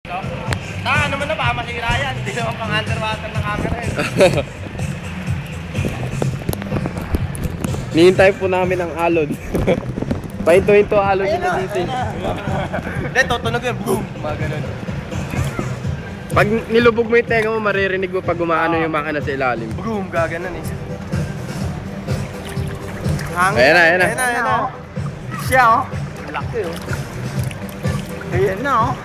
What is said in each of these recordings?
Ano naman na baka masira yan. Hindi naman pang underwater na camera yun. Nihintay po namin ang alon. Pahinto-hinto alon nila dito. Hindi, tutunog yun. Boom! Mga ganun. Pag nilubog mo yung tenga mo, maririnig mo pag umaano yung makina sa ilalim. Boom! Gaganon eh. Hangin. Ayan na, ayan na. Ayan na, ayan na. Siya oh. Laki oh. Ayan na oh.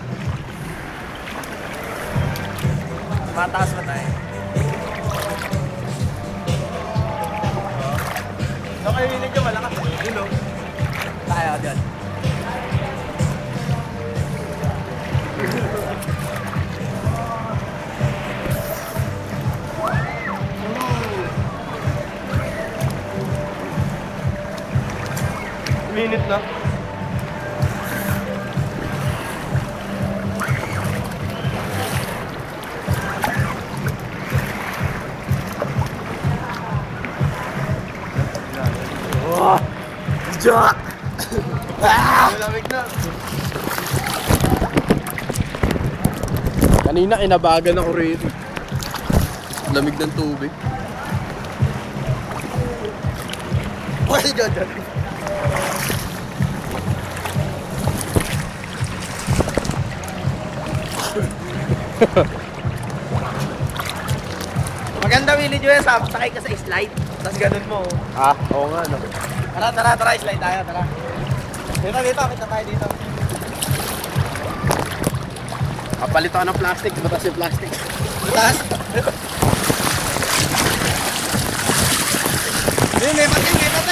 Mataas pa tayo. So kayo hinig nyo malakas. Yun oh. Tayo dyan. Minute na. Oh! Jack! Malamig na. Kanina inabagan ako rito. Lamig ng tubig. Pwede dyan dyan. Maganda Willie Joel, sakay ka sa slide. Tapos ganun mo. Ah, oo nga no. Tara, slide tayo, tara. Dito, kita tayo dito. Kapalit ako ng plastic, batas yung plastic. Taas. May pating,